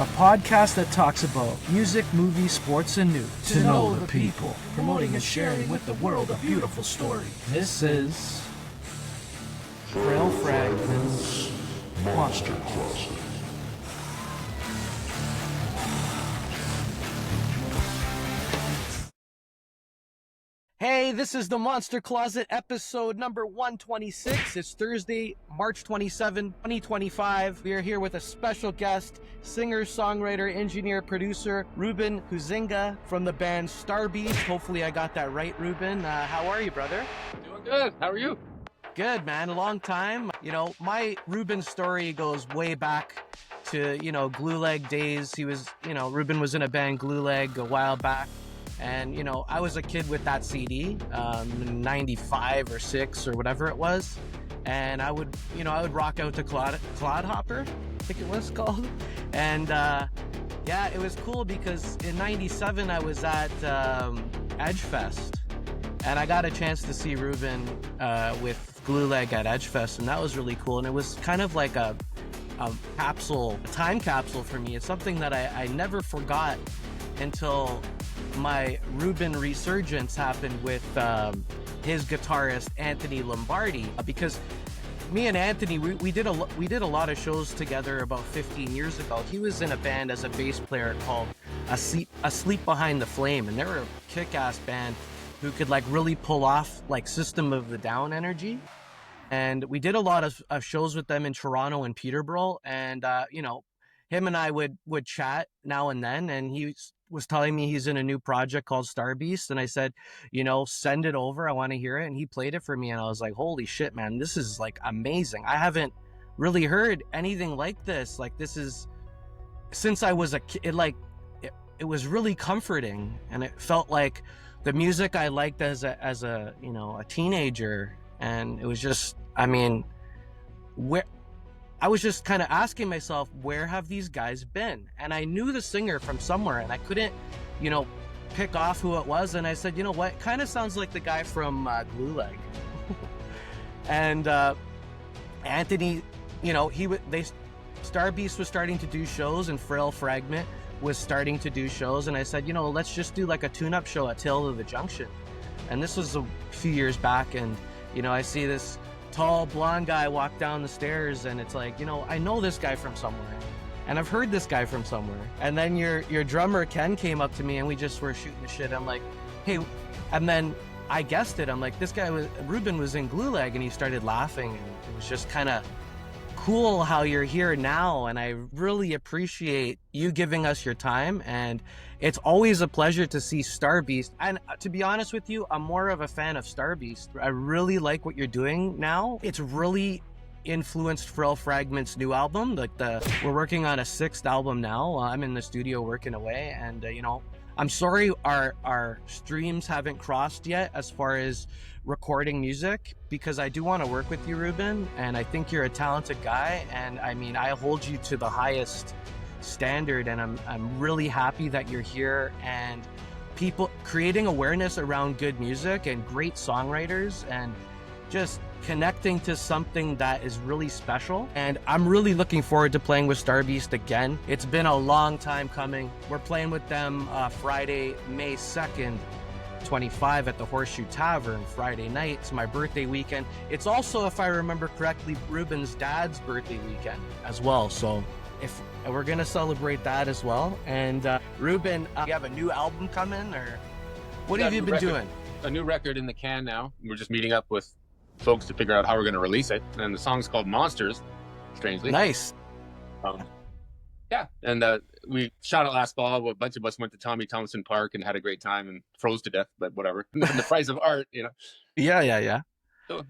a podcast that talks about music, movies, sports, and news. To know the people, promoting and sharing with the world a beautiful story. This is Frail Fragment's Monster Closet. Hey, this is the Monster Closet, episode number 126. It's Thursday, March 27, 2025. We are here with a special guest, singer, songwriter, engineer, producer, Ruben Huzinga from the band Starbeast. Hopefully I got that right, Ruben. How are you, brother? Doing good. How are you? Good, man. A long time. You know, my Ruben story goes way back to, Glue Leg days. Ruben was in a band, Glue Leg, a while back. And, I was a kid with that CD, 95 or 6 or whatever it was. And I would rock out to Clodhopper, I think it was called. And, it was cool because in 97 I was at Edgefest. And I got a chance to see Ruben with Glue Leg at Edgefest. And that was really cool. And it was kind of like a time capsule for me. It's something that I never forgot until my Ruben resurgence happened with his guitarist Anthony Lombardi, because me and Anthony we did a lot of shows together about 15 years ago. He was in a band as a bass player called Asleep Behind the Flame, and they were a kick-ass band who could really pull off System of the Down energy. And we did a lot of shows with them in Toronto and Peterborough, and him and I would chat now and then, and he was telling me he's in a new project called Starbeast, and I said, send it over, I want to hear it. And he played it for me, and I was like, holy shit, man, this is amazing. I haven't really heard anything like this. This is, since I was a kid, it was really comforting, and it felt like the music I liked as a teenager. And it was just, I was just kind of asking myself, where have these guys been? And I knew the singer from somewhere, and I couldn't, pick off who it was. And I said, you know what? It kind of sounds like the guy from Glue Leg. And Anthony, Starbeast was starting to do shows, and Frail Fragment was starting to do shows. And I said, let's just do a tune-up show at Tale of the Junction. And this was a few years back, and I see this tall blonde guy walk down the stairs, and it's like, I know this guy from somewhere, and I've heard this guy from somewhere. And then your drummer Ken came up to me, and we just were shooting the shit. I'm like, hey, and then I guessed it. I'm like, Ruben was in Glue Leg, and he started laughing, and it was just kind of cool how you're here now. And I really appreciate you giving us your time, and it's always a pleasure to see Starbeast. And to be honest with you, I'm more of a fan of Starbeast. I really like what you're doing now. It's really influenced Frail Fragment's new album. We're working on a 6th album now. I'm in the studio working away, and I'm sorry our streams haven't crossed yet as far as recording music, because I do want to work with you, Ruben, and I think you're a talented guy, and I hold you to the highest standard, and I'm really happy that you're here, and people creating awareness around good music and great songwriters, and just connecting to something that is really special. And I'm really looking forward to playing with Starbeast again. It's been a long time coming. We're playing with them Friday, May 2nd, 25 at the Horseshoe Tavern Friday night. It's my birthday weekend. It's also, if I remember correctly, Ruben's dad's birthday weekend as well. So if we're gonna celebrate that as well. And Ruben, you have a new album coming, or what have you been doing? A new record in the can now. We're just meeting up with folks to figure out how we're going to release it. And the song's called Monsters, strangely. Nice. And we shot it last fall. A bunch of us went to Tommy Thompson Park and had a great time and froze to death, but whatever. The price of art, Yeah. So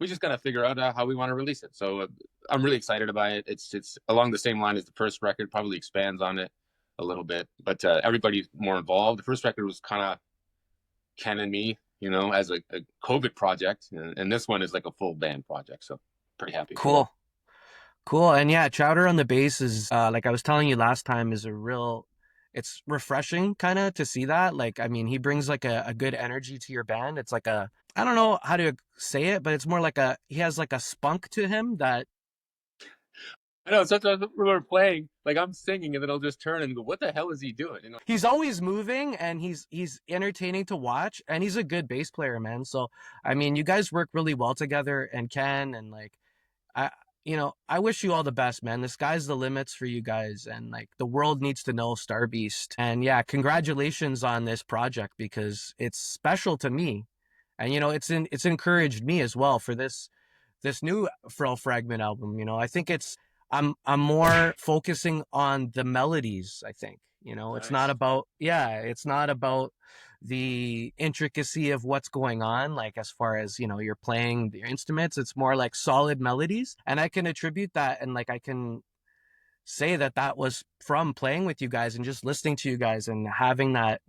we just got to figure out how we want to release it. So I'm really excited about it. It's along the same line as the first record, probably expands on it a little bit, but everybody's more involved. The first record was kind of Ken and me, as a COVID project, and this one is like a full band project. So pretty happy. Cool. And yeah, Chowder on the bass is like I was telling you last time, is it's refreshing kind of to see that. He brings a good energy to your band. It's I don't know how to say it, but it's more he has a spunk to him that I know sometimes we're playing, like I'm singing, and then I'll just turn and go, "What the hell is he doing?" You know? He's always moving, and he's entertaining to watch, and he's a good bass player, man. So I mean, you guys work really well together, and Ken, and like I I wish you all the best, man. The sky's the limits for you guys, and like the world needs to know Starbeast. And yeah, congratulations on this project because it's special to me. And it's encouraged me as well for this new Frail Fragment album. I think I'm more focusing on the melodies, I think. It's not Nice. about, it's not about the intricacy of what's going on, like as far as, you're playing the instruments. It's more like solid melodies. And I can attribute that, and like I can say that that was from playing with you guys and just listening to you guys and having that,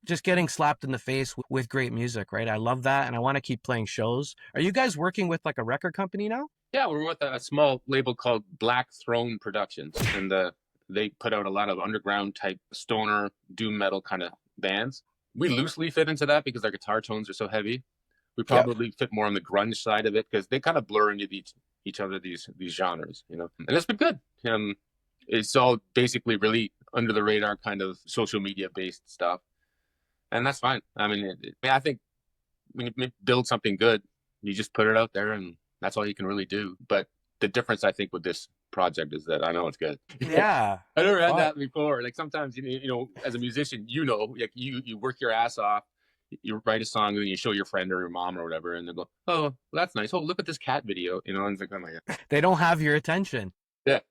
just getting slapped in the face with great music, right? I love that, and I want to keep playing shows. Are you guys working with like a record company now? Yeah, we're with a small label called Black Throne Productions, and they put out a lot of underground type stoner doom metal kind of bands. We loosely fit into that because our guitar tones are so heavy. We probably fit more on the grunge side of it because they kind of blur into each other, these genres, and it's been good. It's all basically really under the radar kind of social media based stuff, and that's fine. I mean, I think when you build something good, you just put it out there, and that's all you can really do. But the difference, I think, with this project is that I know it's good. Yeah. I never had that before. Like sometimes, as a musician, like you work your ass off, you write a song, and then you show your friend or your mom or whatever, and they go, "Oh, well, that's nice. Oh, look at this cat video." And it's like, "Oh my God." They don't have your attention. Yeah,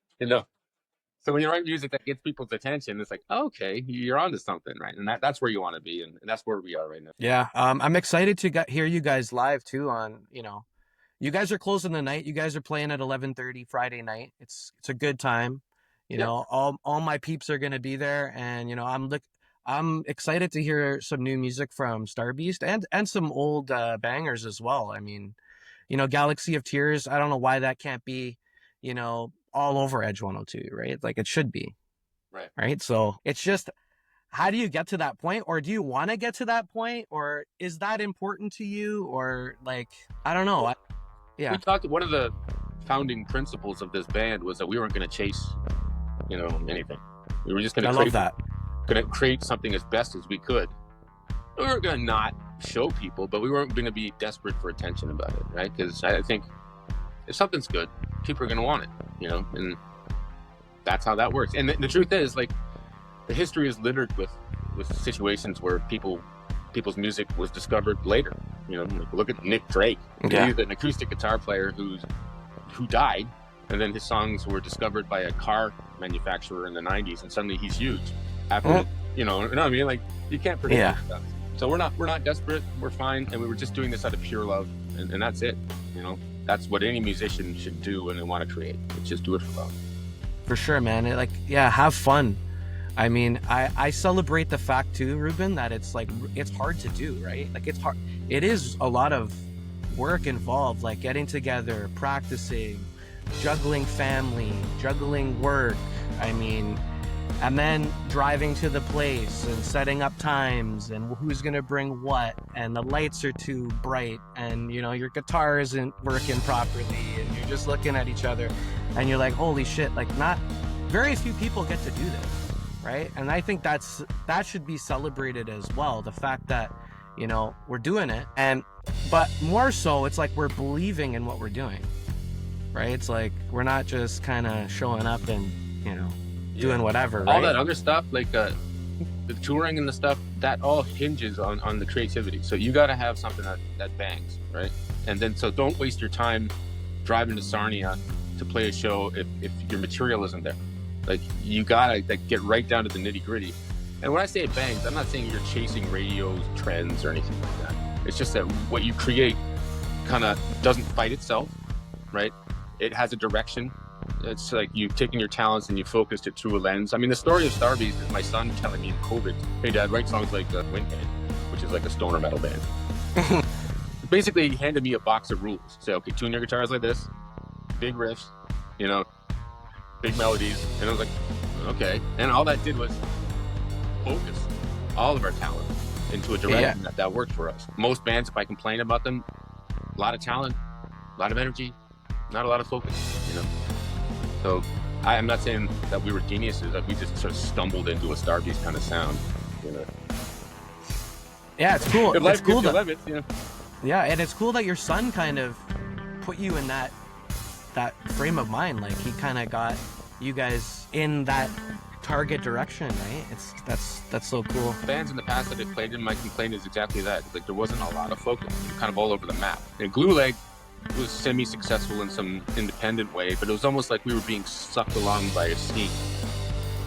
So when you write music that gets people's attention, it's like, oh, okay, you're onto something, right? And that's where you want to be, and that's where we are right now. Yeah. I'm excited to hear you guys live too on, you guys are closing the night. You guys are playing at 11:30 Friday night. It's a good time. All my peeps are going to be there, and I'm excited to hear some new music from Starbeast and some old bangers as well. I mean, Galaxy of Tears, I don't know why that can't be, all over Edge 102, right? Like it should be. Right? So, it's just, how do you get to that point, or do you want to get to that point, or is that important to you, or like, I don't know. We talked, one of the founding principles of this band was that we weren't going to chase, anything. We were just going to create something as best as we could. We weren't going to not show people, but we weren't going to be desperate for attention about it, right? Because I think if something's good, people are going to want it, and that's how that works. And the truth is, like, the history is littered with situations where people's music was discovered later. Like look at Nick Drake. He's an acoustic guitar player who died, and then his songs were discovered by a car manufacturer in the 90s, and suddenly he's huge. After you know what I mean? Like, you can't predict that stuff. So we're not desperate. We're fine, and we were just doing this out of pure love, and that's it. That's what any musician should do when they want to create. It's just do it for love. For sure, man. Have fun. I mean, I celebrate the fact too, Ruben, that it's hard to do, right? Like it's hard. It is a lot of work involved, like getting together, practicing, juggling family, juggling work. I mean, and then driving to the place and setting up times and who's going to bring what, and the lights are too bright, and your guitar isn't working properly, and you're just looking at each other and you're like, holy shit, like not very few people get to do this. Right. And I think that should be celebrated as well. The fact that, we're doing it, but more so, it's like we're believing in what we're doing. Right. It's like we're not just kind of showing up and, doing whatever. Right? All that other stuff, like the touring and the stuff, that all hinges on the creativity. So you got to have something that bangs. Right. And then so don't waste your time driving to Sarnia to play a show if your material isn't there. Like, you gotta get right down to the nitty gritty. And when I say it bangs, I'm not saying you're chasing radio trends or anything like that. It's just that what you create kind of doesn't fight itself, right? It has a direction. It's like you've taken your talents and you focused it through a lens. I mean, the story of Starbeast is my son telling me in COVID, "Hey Dad, write songs like Windband," which is like a stoner metal band. Basically, he handed me a box of rules. Say, okay, tune your guitars like this, big riffs, big melodies, and I was like, okay. And all that did was focus all of our talent into a direction that worked for us. Most bands, if I complain about them, a lot of talent, a lot of energy, not a lot of focus, So I'm not saying that we were geniuses, that we just sort of stumbled into a Starbeast kind of sound, you know. Yeah, it's cool. If life It's cool gives you that, limits, you know. yeah, and it's cool that your son kind of put you in that frame of mind. Like he kind of got you guys in that target direction, right? That's so cool. Bands in the past that I've played in, my complaint is exactly that. Like there wasn't a lot of focus. We were kind of all over the map. And Glue Leg was semi-successful in some independent way, but it was almost like we were being sucked along by a steam.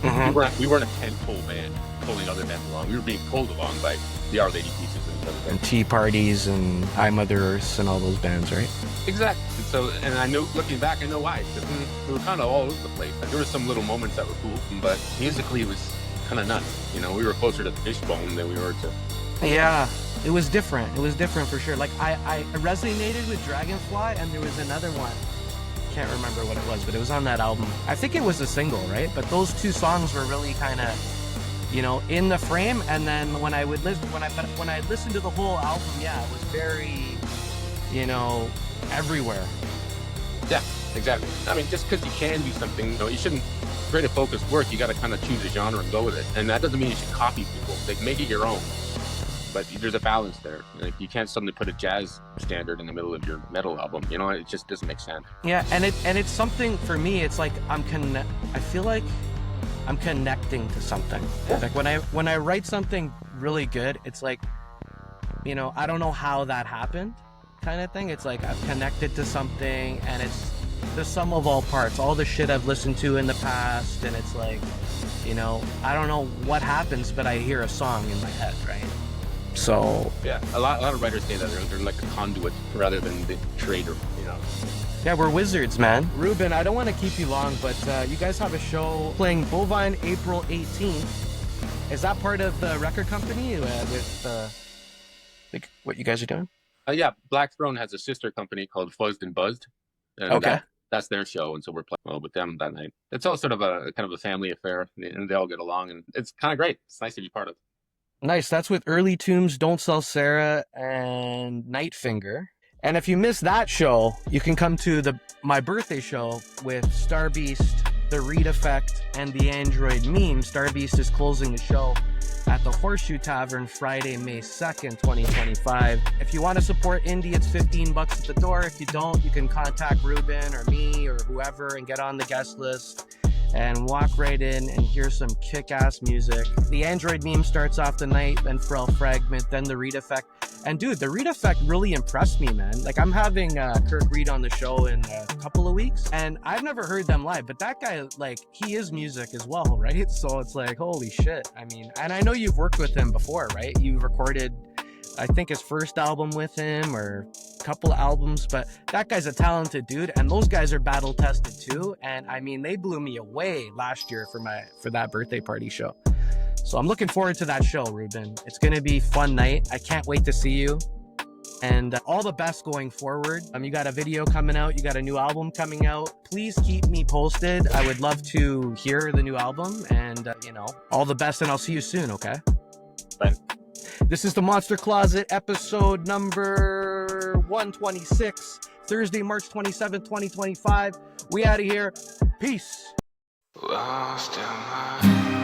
Mm-hmm. We weren't a tent-pole band pulling other bands along. We were being pulled along by the Our Lady Pieces and other And bands. Tea Parties and I Mother Earth and all those bands, right? Exactly. And I know, looking back, I know why. Because we were kind of all over the place. Like, there were some little moments that were cool, but musically it was kind of nuts. You know, we were closer to Fishbone than we were to... Yeah, it was different. It was different for sure. Like I resonated with Dragonfly, and there was another one. Can't remember what it was, but it was on that album. I think it was a single, right? But those two songs were really kind of, you know, in the frame. And then when I would listen, when I listened to the whole album, yeah, it was very, you know, everywhere. Yeah, exactly. I mean, just because you can do something, you know, you shouldn't. Creative focused work, you got to kind of choose a genre and go with it. And that doesn't mean you should copy people. Like, make it your own. But there's a balance there. Like, you can't suddenly put a jazz standard in the middle of your metal album. You know, it just doesn't make sense. Yeah, and it's something for me. It's like I feel like I'm connecting to something. Yeah. Like when I write something really good, it's like, you know, I don't know how that happened, kind of thing. It's like I've connected to something, and it's the sum of all parts, all the shit I've listened to in the past, and it's like, you know, I don't know what happens, but I hear a song in my head, right? So yeah, a lot of writers say that they're like a conduit rather than the trader, you know. yeah, we're wizards, man. Ruben, I don't want to keep you long, but you guys have a show playing Bovine April 18th. Is that part of the record company with like what you guys are doing? Yeah, Black Throne has a sister company called Fuzzed and Buzzed. And Okay. That's their show, and so we're playing with them that night. It's all sort of a kind of a family affair, and they all get along, and it's kind of great. It's nice to be part of. Nice. That's with Early Tombs, Don't Sell Sarah, and Nightfinger. And if you missed that show, you can come to my birthday show with Starbeast, The Reed Effect, and the Android Meme. Starbeast is closing the show at the Horseshoe Tavern Friday, May 2nd, 2025. If you want to support indie, it's $15 at the door. If you don't, you can contact Ruben or me or whoever and get on the guest list and walk right in and hear some kick-ass music. The Android Meme starts off the night, then Frail Fragment, then the Reed Effect. And dude, the Reed Effect really impressed me, man. Like, I'm having Kirk Reed on the show in a couple of weeks, and I've never heard them live, but that guy, like, he is music as well, right? So it's like, holy shit. I mean, and I know you've worked with him before, right? You recorded, I think, his first album with him, or a couple of albums, but that guy's a talented dude, and those guys are battle tested too. And I mean, they blew me away last year for that birthday party show. So I'm looking forward to that show, Ruben. It's gonna be a fun night. I can't wait to see you, and all the best going forward. You got a video coming out, you got a new album coming out. Please keep me posted. I would love to hear the new album, and you know, all the best, and I'll see you soon. Okay. Bye. This is the Monster Closet, episode number 126, Thursday, March 27th, 2025. We out of here. Peace. Lost in my